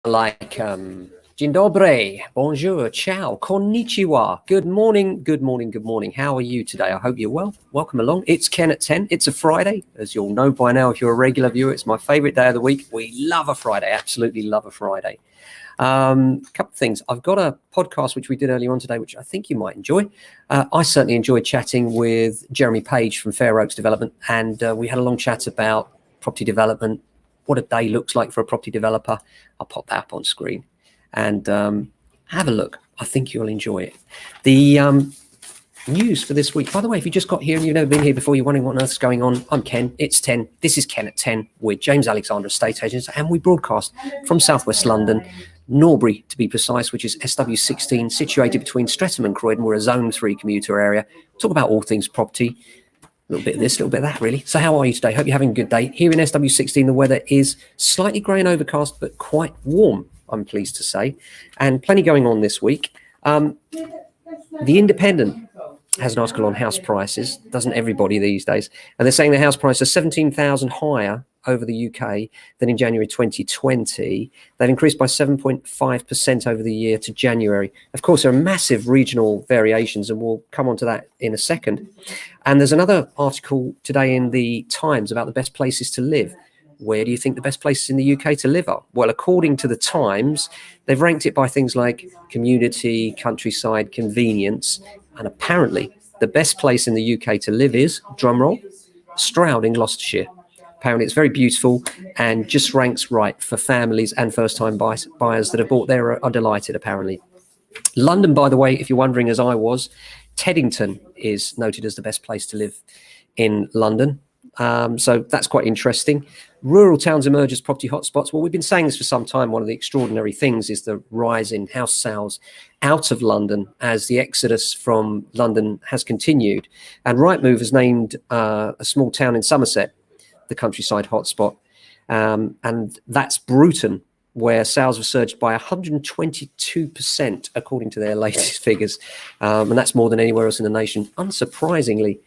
like dzień dobry, bonjour, ciao, konnichiwa, good morning, good morning, good morning. How are you today? I hope you're well. Welcome along. It's Ken at 10. It's a Friday. As you'll know by now, if you're a regular viewer, it's my favorite day of the week. We love a Friday, absolutely love a Friday. A couple of things. I've got a podcast which we did earlier on today, which I think you might enjoy. I certainly enjoyed chatting with Jeremy Page from Fair Oaks Development, and we had a long chat about property development, what a day looks like for a property developer. I'll pop that up on screen and have a look. I think you'll enjoy it. The news for this week, by the way, if you just got here and you've never been here before, you're wondering what on earth's going on, I'm Ken. It's 10. This is Ken at 10 with James Alexander Estate Agents, and we broadcast from Southwest London, Norbury to be precise, which is SW16, situated between Streatham and Croydon. We're a Zone 3 commuter area. Talk about all things property. A little bit of this, a little bit of that, really. So how are you today? Hope you're having a good day. Here in SW16, the weather is slightly grey and overcast, but quite warm, I'm pleased to say. And plenty going on this week. The Independent has an article on house prices, doesn't everybody these days? And they're saying the house prices are 17,000 higher over the UK than in January 2020. They've increased by 7.5% over the year to January. Of course, there are massive regional variations, and we'll come on to that in a second. And there's another article today in the Times about the best places to live. Where do you think the best places in the UK to live are? Well, according to the Times, they've ranked it by things like community, countryside, convenience, and apparently the best place in the UK to live is, drumroll, Stroud in Gloucestershire. Apparently it's very beautiful and just ranks right for families and first-time buyers that have bought there are delighted, apparently. London, by the way, if you're wondering, as I was, Teddington is noted as the best place to live in London. So that's quite interesting. Rural towns emerge as property hotspots. Well, we've been saying this for some time. One of the extraordinary things is the rise in house sales out of London as the exodus from London has continued. And Rightmove has named a small town in Somerset the countryside hotspot, and that's Bruton, where sales have surged by 122%, according to their latest figures, and that's more than anywhere else in the nation, unsurprisingly.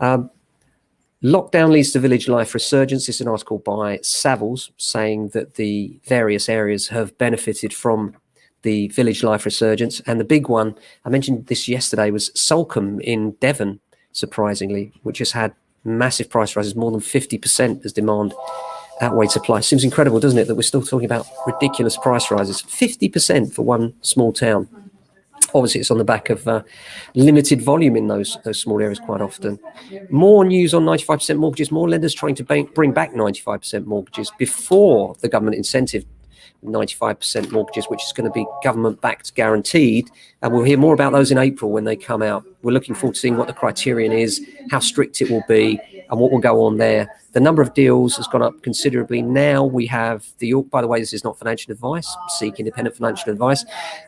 Lockdown leads to village life resurgence. This is an article by Savills saying that the various areas have benefited from the village life resurgence, and the big one, I mentioned this yesterday, was Salcombe in Devon, surprisingly, which has had massive price rises, more than 50% as demand outweighed supply. Seems incredible, doesn't it, that we're still talking about ridiculous price rises, 50% for one small town. Obviously, it's on the back of limited volume in those small areas quite often. More news on 95% mortgages, more lenders trying to bring back 95% mortgages before the government incentive 95% mortgages, which is going to be government-backed guaranteed. And we'll hear more about those in April when they come out. We're looking forward to seeing what the criterion is, how strict it will be, and what will go on there. The number of deals has gone up considerably. Now we have the York, by the way, this is not financial advice, seek independent financial advice.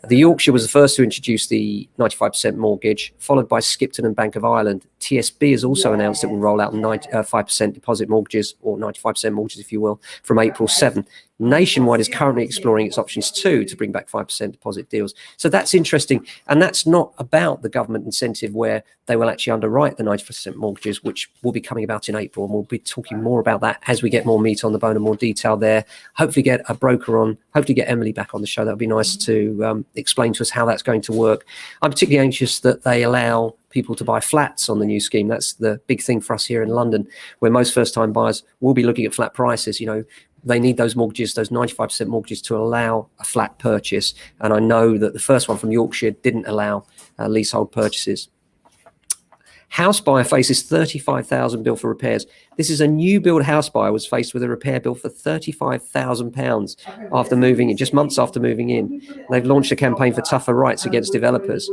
The Yorkshire was the first to introduce the 95% mortgage, followed by Skipton and Bank of Ireland. TSB has also announced it will roll out 5% deposit mortgages, or 95% mortgages, if you will, from April 7. Nationwide is currently exploring its options too to bring back 5% deposit deals. So that's interesting. And that's not about the government incentive where they will actually underwrite the 90% mortgages, which will be coming about in April. And we'll be talking more about that as we get more meat on the bone and more detail there. Hopefully get a broker on, hopefully get Emily back on the show. That would be nice to explain to us how that's going to work. I'm particularly anxious that they allow people to buy flats on the new scheme. That's the big thing for us here in London, where most first-time buyers will be looking at flat prices. You know, they need those mortgages, those 95% mortgages, to allow a flat purchase. And I know that the first one from Yorkshire didn't allow leasehold purchases. House buyer faces £35,000 bill for repairs. This is a new build house buyer was faced with a repair bill for £35,000 after moving in, just months after moving in. They've launched a campaign for tougher rights against developers.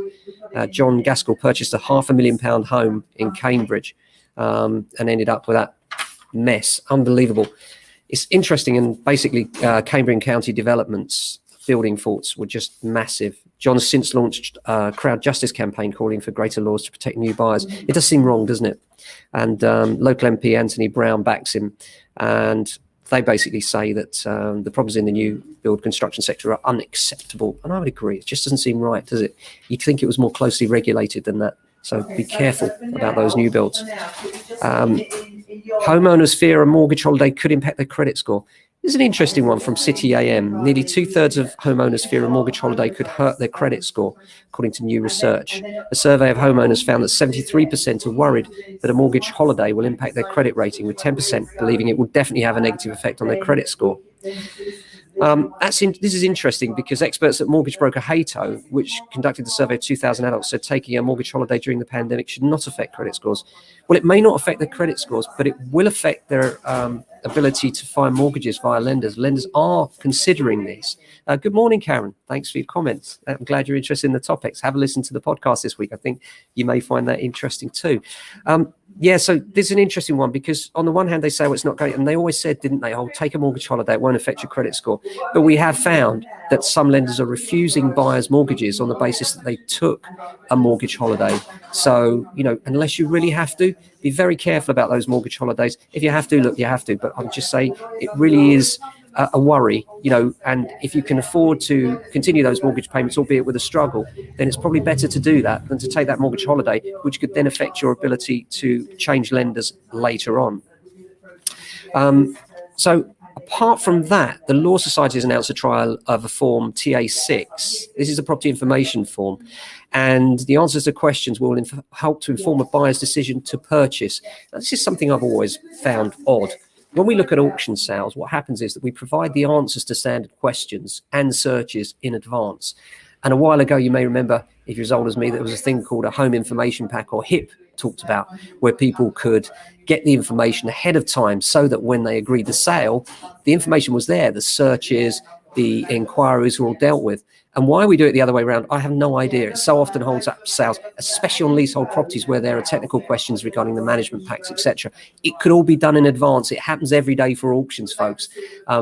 John Gaskell purchased a £500,000 home in Cambridge and ended up with that mess. Unbelievable. It's interesting, and basically Cambridge County Development's building faults were just massive. John's since launched a crowd justice campaign calling for greater laws to protect new buyers. It does seem wrong, doesn't it? And local MP Anthony Brown backs him, and they basically say that the problems in the new build construction sector are unacceptable. And I would agree. It just doesn't seem right, does it? You'd think it was more closely regulated than that. So be careful about those new builds. Homeowners fear a mortgage holiday could impact their credit score. There's an interesting one from City AM. Nearly 2/3 of homeowners fear a mortgage holiday could hurt their credit score, according to new research. A survey of homeowners found that 73% are worried that a mortgage holiday will impact their credit rating, with 10% believing it will definitely have a negative effect on their credit score. This is interesting because experts at mortgage broker Hayto, which conducted the survey of 2,000 adults, said taking a mortgage holiday during the pandemic should not affect credit scores. Well, it may not affect their credit scores, but it will affect their ability to find mortgages via lenders. Lenders are considering this. Good morning, Karen. Thanks for your comments. I'm glad you're interested in the topics. Have a listen to the podcast this week. I think you may find that interesting too. So this is an interesting one because on the one hand, they say, well, it's not going, and they always said, didn't they, oh, take a mortgage holiday, it won't affect your credit score. But we have found that some lenders are refusing buyers' mortgages on the basis that they took a mortgage holiday. So, unless you really have to, be very careful about those mortgage holidays. If you have to, look, you have to. But I would just say it really is a worry, and if you can afford to continue those mortgage payments, albeit with a struggle, then it's probably better to do that than to take that mortgage holiday, which could then affect your ability to change lenders later on. So apart from that, the Law Society has announced a trial of a form TA6. This is a property information form, and the answers to questions will help to inform a buyer's decision to purchase. Now, this is something I've always found odd. When we look at auction sales, what happens is that we provide the answers to standard questions and searches in advance. And a while ago, you may remember, if you're as old as me, there was a thing called a home information pack, or HIP talked about, where people could get the information ahead of time so that when they agreed the sale, the information was there, the searches, the inquiries were all dealt with. And why we do it the other way around, I have no idea. It so often holds up sales, especially on leasehold properties where there are technical questions regarding the management packs, etc. It could all be done in advance. It happens every day for auctions, folks.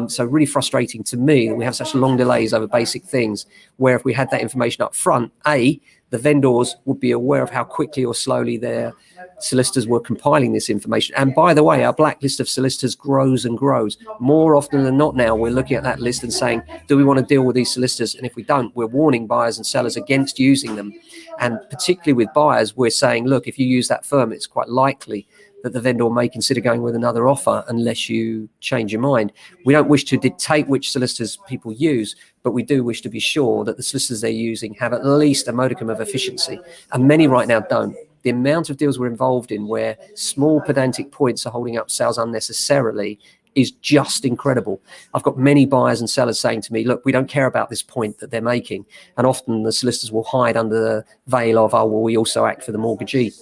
So really frustrating to me that we have such long delays over basic things, where if we had that information up front, the vendors would be aware of how quickly or slowly their solicitors were compiling this information. And by the way, our blacklist of solicitors grows and grows. More often than not now, we're looking at that list and saying, do we want to deal with these solicitors? And if we don't, we're warning buyers and sellers against using them. And particularly with buyers, we're saying, look, if you use that firm, it's quite likely that the vendor may consider going with another offer unless you change your mind. We don't wish to dictate which solicitors people use, but we do wish to be sure that the solicitors they're using have at least a modicum of efficiency. And many right now don't. The amount of deals we're involved in where small pedantic points are holding up sales unnecessarily is just incredible. I've got many buyers and sellers saying to me, look, we don't care about this point that they're making. And often the solicitors will hide under the veil of, oh, well, we also act for the mortgagee.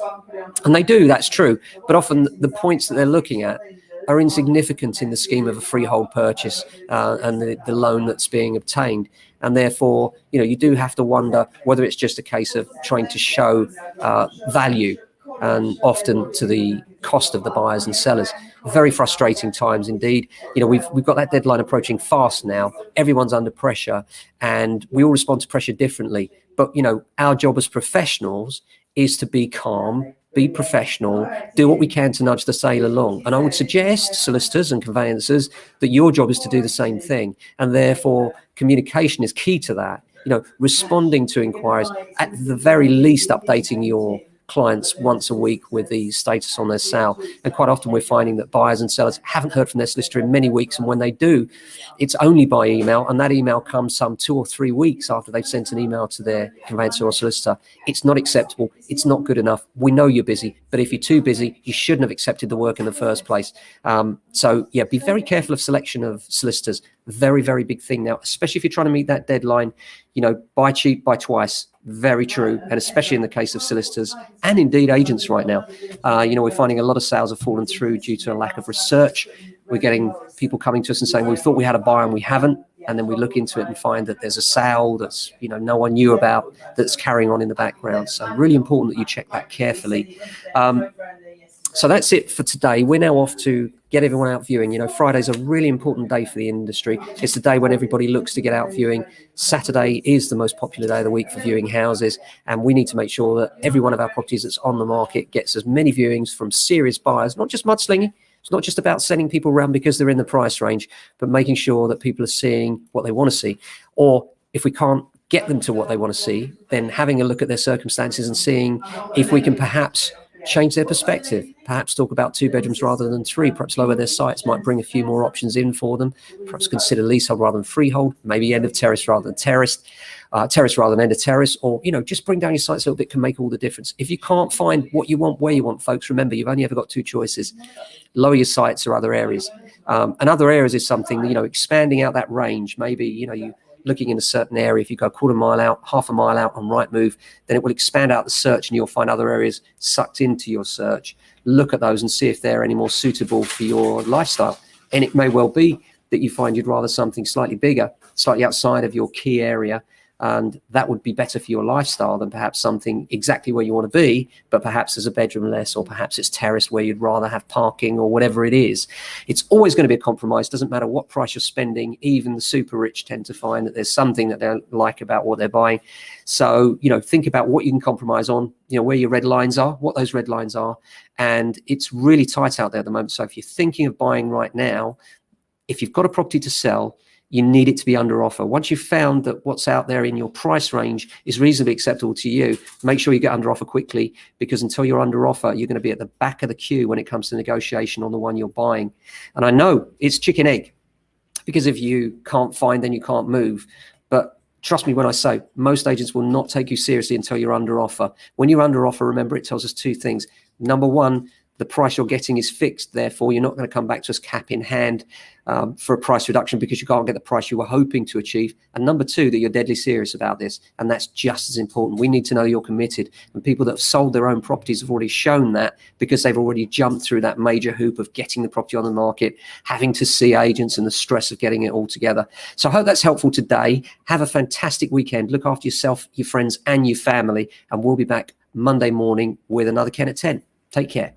And they do, that's true. But often the points that they're looking at are insignificant in the scheme of a freehold purchase and the loan that's being obtained. And therefore, you do have to wonder whether it's just a case of trying to show value, and often to the cost of the buyers and sellers. Very frustrating times indeed. We've got that deadline approaching fast now. Everyone's under pressure, and we all respond to pressure differently. But our job as professionals is to be calm, be professional, do what we can to nudge the sale along. And I would suggest, solicitors and conveyancers, that your job is to do the same thing. And therefore, communication is key to that. Responding to inquiries, at the very least updating your clients once a week with the status on their sale. And quite often we're finding that buyers and sellers haven't heard from their solicitor in many weeks, and when they do, it's only by email, and that email comes some 2 or 3 weeks after they've sent an email to their conveyancer or solicitor. It's not acceptable. It's not good enough. We know you're busy, but if you're too busy, you shouldn't have accepted the work in the first place. So yeah, be very careful of selection of solicitors. Very, very big thing now, especially if you're trying to meet that deadline. Buy cheap, buy twice. Very true. And especially in the case of solicitors and indeed agents right now. We're finding a lot of sales have fallen through due to a lack of research. We're getting people coming to us and saying, well, we thought we had a buyer and we haven't. And then we look into it and find that there's a sale that's, no one knew about, that's carrying on in the background. So really important that you check that carefully. So that's it for today. We're now off to get everyone out viewing. Friday's a really important day for the industry. It's the day when everybody looks to get out viewing. Saturday is the most popular day of the week for viewing houses, and we need to make sure that every one of our properties that's on the market gets as many viewings from serious buyers, not just mudslinging. It's not just about sending people around because they're in the price range, but making sure that people are seeing what they want to see. Or if we can't get them to what they want to see, then having a look at their circumstances and seeing if we can perhaps change their perspective, perhaps talk about 2 bedrooms rather than 3, perhaps lower their sites, might bring a few more options in for them, perhaps consider leasehold rather than freehold, maybe end of terrace rather than terrace rather than end of terrace, or, you know, just bring down your sites a little bit can make all the difference. If you can't find what you want where you want, folks, remember, you've only ever got 2 choices. Lower your sites or other areas. And other areas is something, you know, expanding out that range. Maybe, you know, you looking in a certain area, if you go a quarter mile out, half a mile out on Rightmove, then it will expand out the search and you'll find other areas sucked into your search. Look at those and see if they're any more suitable for your lifestyle. And it may well be that you find you'd rather something slightly bigger, slightly outside of your key area, and that would be better for your lifestyle than perhaps something exactly where you want to be, but perhaps there's a bedroom less, or perhaps it's terraced where you'd rather have parking, or whatever it is. It's always going to be a compromise. Doesn't matter what price you're spending. Even the super rich tend to find that there's something that they like about what they're buying. So, you know, think about what you can compromise on, you know, where your red lines are, what those red lines are. And it's really tight out there at the moment. So if you're thinking of buying right now, if you've got a property to sell, you need it to be under offer. Once you've found that what's out there in your price range is reasonably acceptable to you, make sure you get under offer quickly, because until you're under offer, you're going to be at the back of the queue when it comes to negotiation on the one you're buying. And I know it's chicken egg, because if you can't find, then you can't move. But trust me when I say, most agents will not take you seriously until you're under offer. When you're under offer, remember, it tells us 2 things. Number one, the price you're getting is fixed. Therefore, you're not going to come back to us cap in hand for a price reduction because you can't get the price you were hoping to achieve. And number 2, that you're deadly serious about this. And that's just as important. We need to know you're committed. And people that have sold their own properties have already shown that, because they've already jumped through that major hoop of getting the property on the market, having to see agents, and the stress of getting it all together. So I hope that's helpful today. Have a fantastic weekend. Look after yourself, your friends, and your family. And we'll be back Monday morning with another Ken at 10. Take care.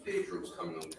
Pedro's coming on camera.